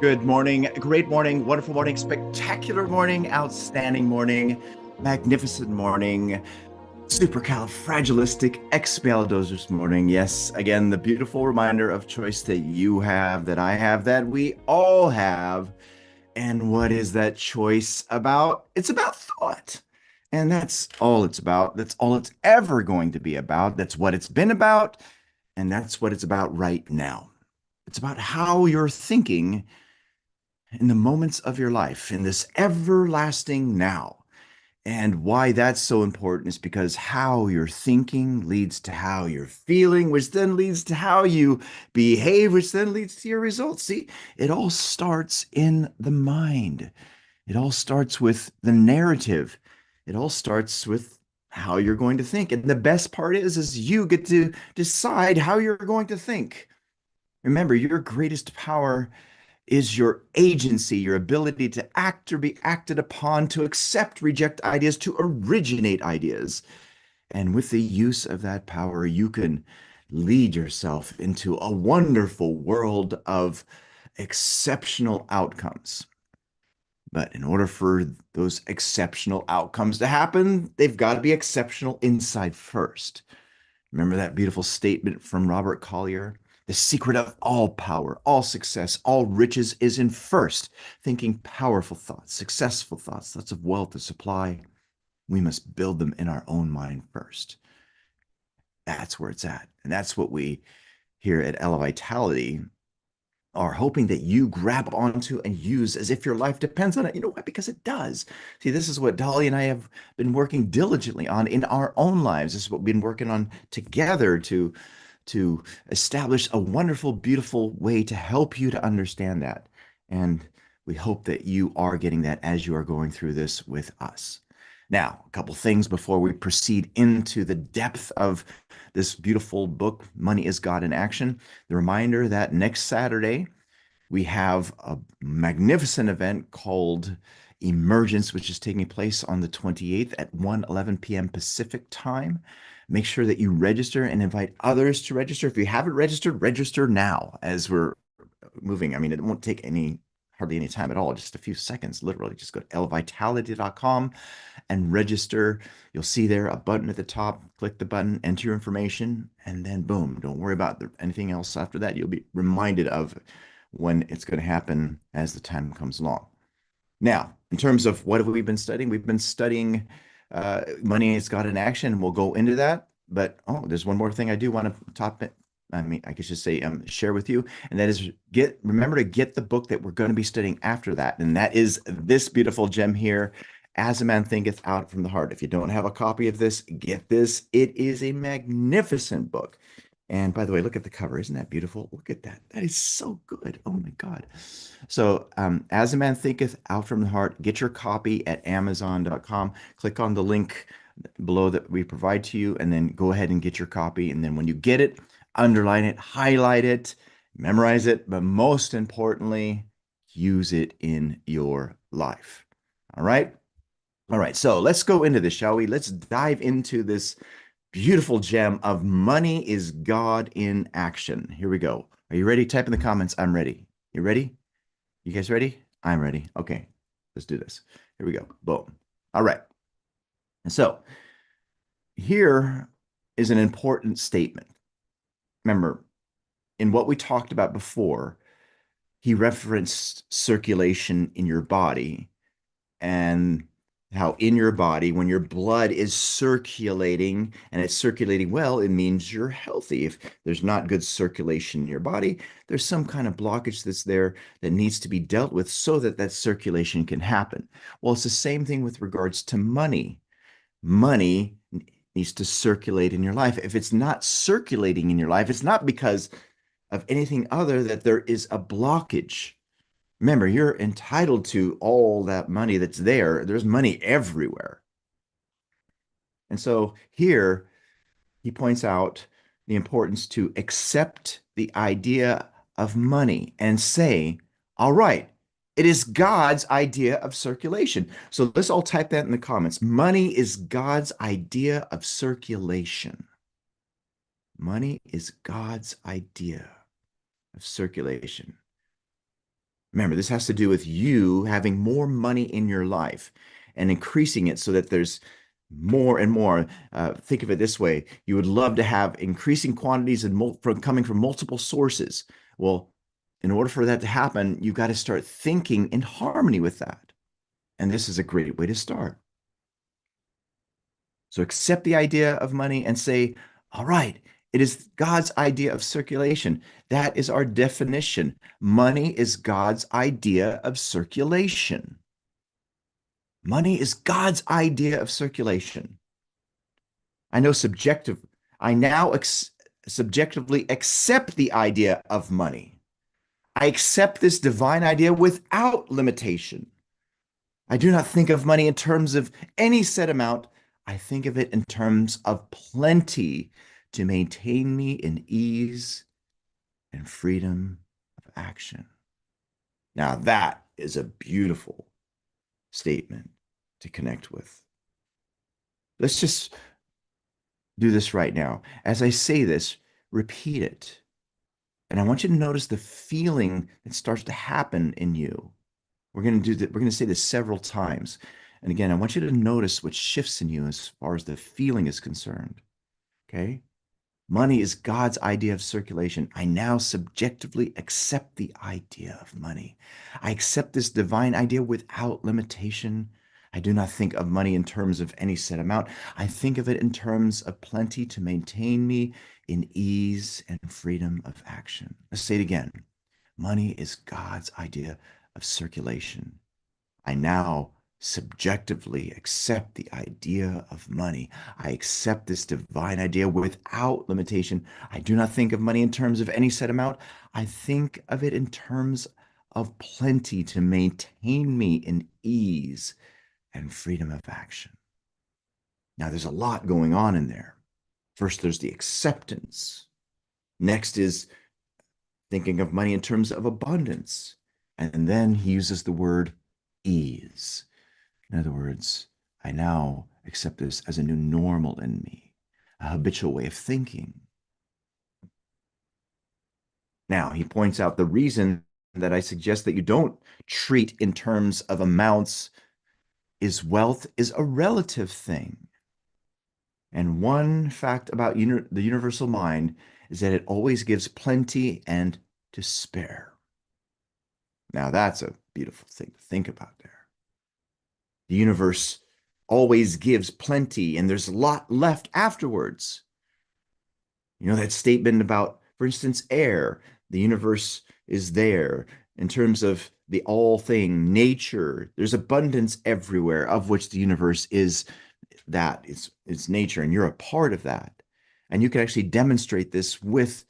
Good morning, great morning, wonderful morning, spectacular morning, outstanding morning, magnificent morning, supercalifragilisticexpialidocious morning. Yes, again, the beautiful reminder of choice that you have, that I have, that we all have. And what is that choice about? It's about thought. And that's all it's about. That's all it's ever going to be about. That's what it's been about. And that's what it's about right now. It's about how you're thinking in the moments of your life, in this everlasting now. And why that's so important is because how you're thinking leads to how you're feeling, which then leads to how you behave, which then leads to your results. See, it all starts in the mind. It all starts with the narrative. It all starts with how you're going to think. And the best part is you get to decide how you're going to think. Remember, your greatest power is your agency, your ability to act or be acted upon, to accept, reject ideas, to originate ideas. And with the use of that power, you can lead yourself into a wonderful world of exceptional outcomes. But in order for those exceptional outcomes to happen, they've got to be exceptional inside first. Remember that beautiful statement from Robert Collier? The secret of all power, all success, all riches is in first thinking powerful thoughts, successful thoughts, thoughts of wealth, of supply. We must build them in our own mind first. That's where it's at. And that's what we here at Elevitality are hoping that you grab onto and use as if your life depends on it. You know what? Because it does. See, this is what Dolly and I have been working diligently on in our own lives. This is what we've been working on together to establish a wonderful, beautiful way to help you to understand that. And we hope that you are getting that as you are going through this with us. Now, a couple things before we proceed into the depth of this beautiful book, Money is God in Action. The reminder that next Saturday, we have a magnificent event called Emergence, which is taking place on the 28th at 1:11 p.m. Pacific time. Make sure that you register and invite others to register. If you haven't registered, register now as we're moving. I mean, it won't take hardly any time at all, just a few seconds, literally. Just go to elevitality.com and register. You'll see there a button at the top. Click the button, enter your information, and then boom. Don't worry about anything else after that. You'll be reminded of when it's going to happen as the time comes along. Now, in terms of what have we been studying? We've been studying Money Has Got in Action. We'll go into that. But there's one more thing I do want to top it. I mean, I could just say share with you, and that is remember to get the book that we're going to be studying after that, and that is this beautiful gem here, As a Man Thinketh Out from the Heart. If you don't have a copy of this, get this. It is a magnificent book. And by the way, look at the cover. Isn't that beautiful? Look at that. That is so good. Oh my God. So, As a Man Thinketh Out from the Heart, get your copy at Amazon.com. Click on the link below that we provide to you, and then go ahead and get your copy. And then when you get it, underline it, highlight it, memorize it, but most importantly, use it in your life. All right. All right. So let's go into this, shall we? Let's dive into this beautiful gem of Money is God in Action. Here we go. Are you ready? Type in the comments. I'm ready. You ready? You guys ready? I'm ready. Okay, let's do this. Here we go. Boom. All right. And so here is an important statement. Remember, in what we talked about before, he referenced circulation in your body and how in your body, when your blood is circulating and it's circulating well, it means you're healthy. If there's not good circulation in your body, there's some kind of blockage that's there that needs to be dealt with so that that circulation can happen. Well, it's the same thing with regards to money. Money needs to circulate in your life. If it's not circulating in your life, it's not because of anything other that there is a blockage. Remember, you're entitled to all that money that's there. There's money everywhere. And so here he points out the importance to accept the idea of money and say, all right, it is God's idea of circulation. So let's all type that in the comments. Money is God's idea of circulation. Money is God's idea of circulation. Remember, this has to do with you having more money in your life and increasing it so that there's more and more. Think of it this way: you would love to have increasing quantities and coming from multiple sources. Well, in order for that to happen, you've got to start thinking in harmony with that. And this is a great way to start. So accept the idea of money and say, all right, it is God's idea of circulation. That is our definition. Money is God's idea of circulation. Money is God's idea of circulation. I know subjective. I now subjectively accept the idea of money. I accept this divine idea without limitation. I do not think of money in terms of any set amount. I think of it in terms of plenty to maintain me in ease and freedom of action. Now, that is a beautiful statement to connect with. Let's just do this right now. As I say this, repeat it. And I want you to notice the feeling that starts to happen in you. We're going to do that. We're going to say this several times. And again, I want you to notice what shifts in you as far as the feeling is concerned. Okay? Money is God's idea of circulation. I now subjectively accept the idea of money. I accept this divine idea without limitation. I do not think of money in terms of any set amount. I think of it in terms of plenty to maintain me in ease and freedom of action. Let's say it again. Money is God's idea of circulation. I now subjectively accept the idea of money. I accept this divine idea without limitation. I do not think of money in terms of any set amount. I think of it in terms of plenty to maintain me in ease and freedom of action. Now, there's a lot going on in there. First, there's the acceptance. Next is thinking of money in terms of abundance. And then he uses the word ease. In other words, I now accept this as a new normal in me, a habitual way of thinking. Now, he points out the reason that I suggest that you don't treat in terms of amounts is wealth is a relative thing. And one fact about the universal mind is that it always gives plenty and to spare. Now, that's a beautiful thing to think about there. The universe always gives plenty, and there's a lot left afterwards. You know that statement about, for instance, air, the universe is there in terms of the all thing, nature. There's abundance everywhere, of which the universe is that. It's nature, and you're a part of that. And you can actually demonstrate this with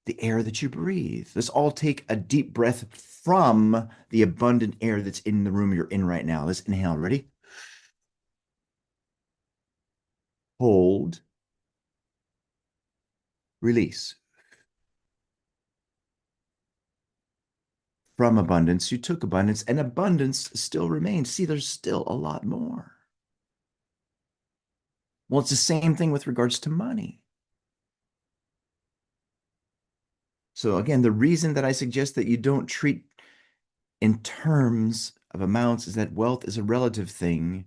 the air that you breathe. Let's all take a deep breath from the abundant air that's in the room you're in right now. Let's inhale. Ready? Hold. Release. From abundance, you took abundance, and abundance still remains. See, there's still a lot more. Well, it's the same thing with regards to money. So again, the reason that I suggest that you don't treat in terms of amounts is that wealth is a relative thing.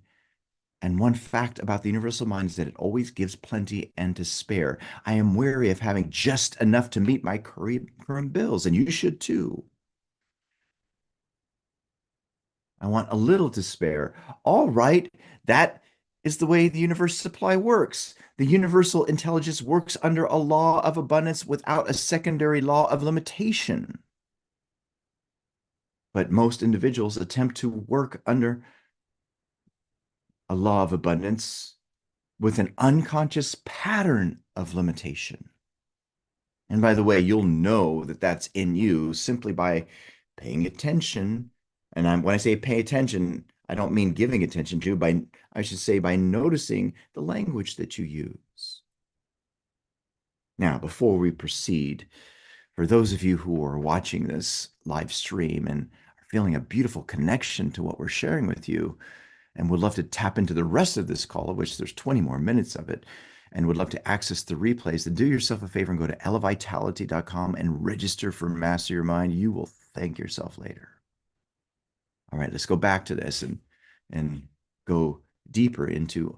And one fact about the universal mind is that it always gives plenty and to spare. I am wary of having just enough to meet my current bills, and you should too. I want a little to spare. All right, that is the way the universe supply works. The universal intelligence works under a law of abundance without a secondary law of limitation. But most individuals attempt to work under a law of abundance with an unconscious pattern of limitation. And by the way, you'll know that that's in you simply by paying attention. And when I say pay attention, I don't mean giving attention to, I should say by noticing the language that you use. Now, before we proceed, for those of you who are watching this live stream and are feeling a beautiful connection to what we're sharing with you, and would love to tap into the rest of this call, of which there's 20 more minutes of it, and would love to access the replays, then do yourself a favor and go to elevitality.com and register for Master Your Mind. You will thank yourself later. all right, let's go back to this and go deeper into